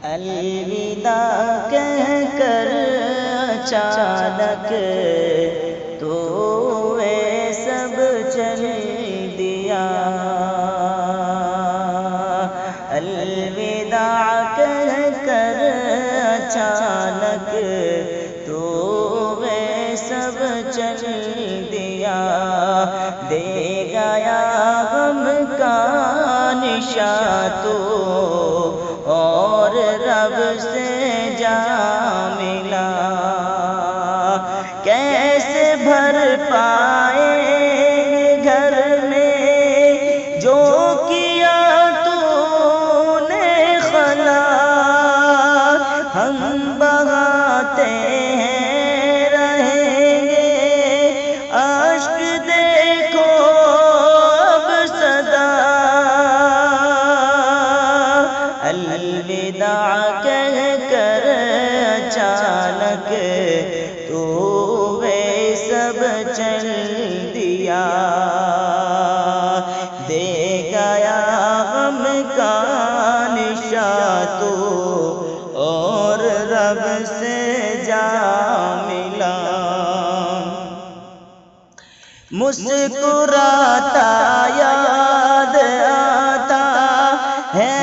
الوداع کہہ کر اچانک تو اے سب چل دیا، الوداع کہہ کر اچانک تو اے سب چل دیا، دے گیا غم کا نشاں تو اور رب سے جا ملا، کیسے بھر پائے گھر میں جو کیا تو نے خلا، ہم بہاتے ہیں رہیں گے اشک دیکھو اب صدا، الوداع کہہ کر اچانک تو اے سب چل دیا، دے گیا غم کا نشاں تو اور رب سے جا ملا، مسکراتا یاد آتا ہے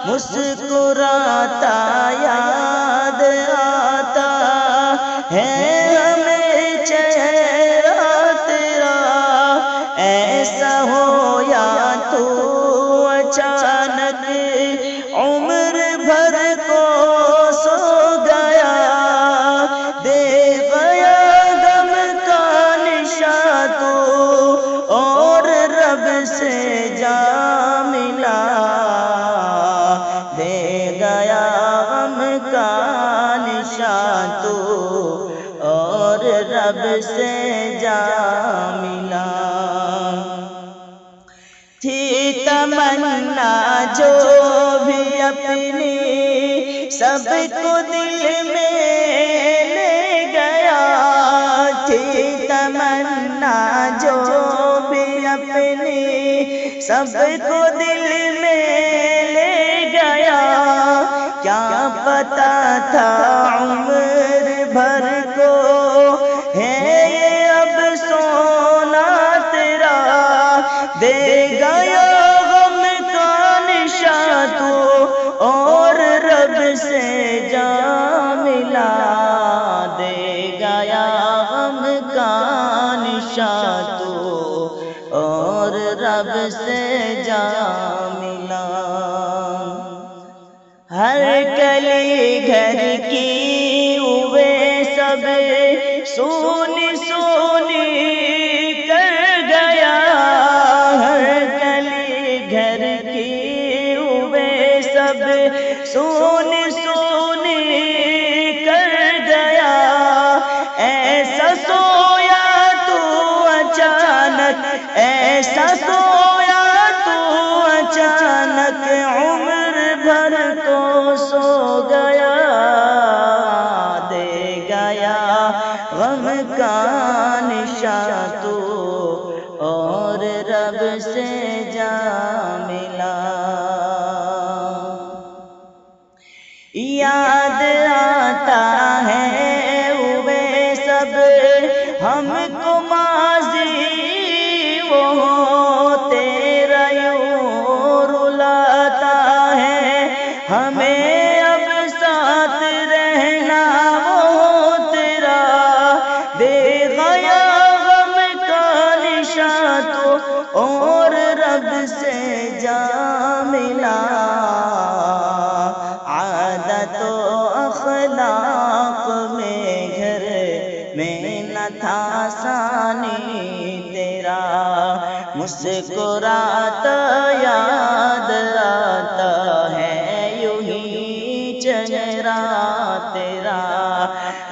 مسکراتا یاد آتا ہے ہمیں چہرہ تیرا، ایسا ہو یا تو اچانک عمر بھر کو سو گیا، دے گیا غم کا نشاں تو اور رب سے جا ملا، دے گیا غم کا نشاں تو اور رب سے جا ملا، تھی تمنا جو بھی اپنی سب کو دل میں لے گیا، تھی تمنا جو بھی اپنی سب کو دل میں لے گیا، کیا پتا تھا عمر بھر کو ہے یہ اب سونا تیرا، دے گیا غم کا نشاں تو اور رب سے جا ملا، دے گیا غم کا نشاں تو اور رب سے جا ملا، ہر کلی گھر کی ہوئے سب سونی سونی کر گیا، ہر کلی گھر کی ہوئے سب سونی سونی کر گیا، ایسا سویا تو اچانک، ایسا سویا تو اچانک عمر بھر کو سو گیا، دے گیا غم کا نشاں تو اور رب سے جا ملا، یاد آتا ہے ہوئے سب ہم کو ماضی وہ تیرا یوں رلاتا ہے، ہمیں اب ساتھ رہنا وہ تیرا، دے گیا غم کا نشاں تو اور رب سے جا ملا، عادت و اخلاق میں گھر میں نہ تھا ثانی تیرا، مسکراتا یاد آتا ہے یوں ہی چہرہ تیرا،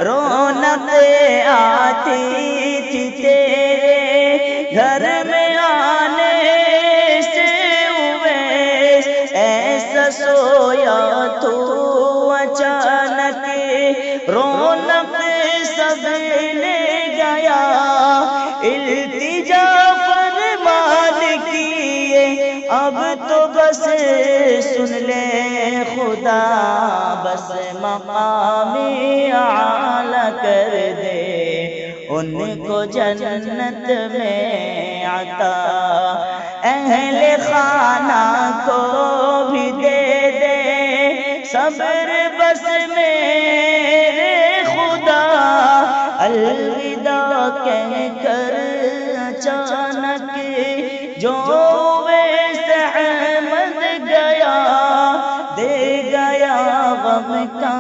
رونق آتی تھی تیرے گھر میں آنے سے اویس، ایسا سویا تو اچانک رونق سب لے گیا، التجا فرمان کیے اب تو بس سن لے خدا، بس مقام اعلی کر دے ان کو جنت میں عطا، اہل خانہ کو بھی دے دے صبر بس میرے خدا، الوداع کہہ کر اچانک جو ویس احمد گیا، دے گیا غم کا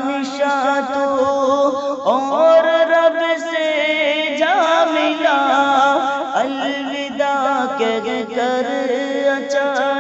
نشاں تو اور رب سے جا ملا، الوداع کہہ کر اچانک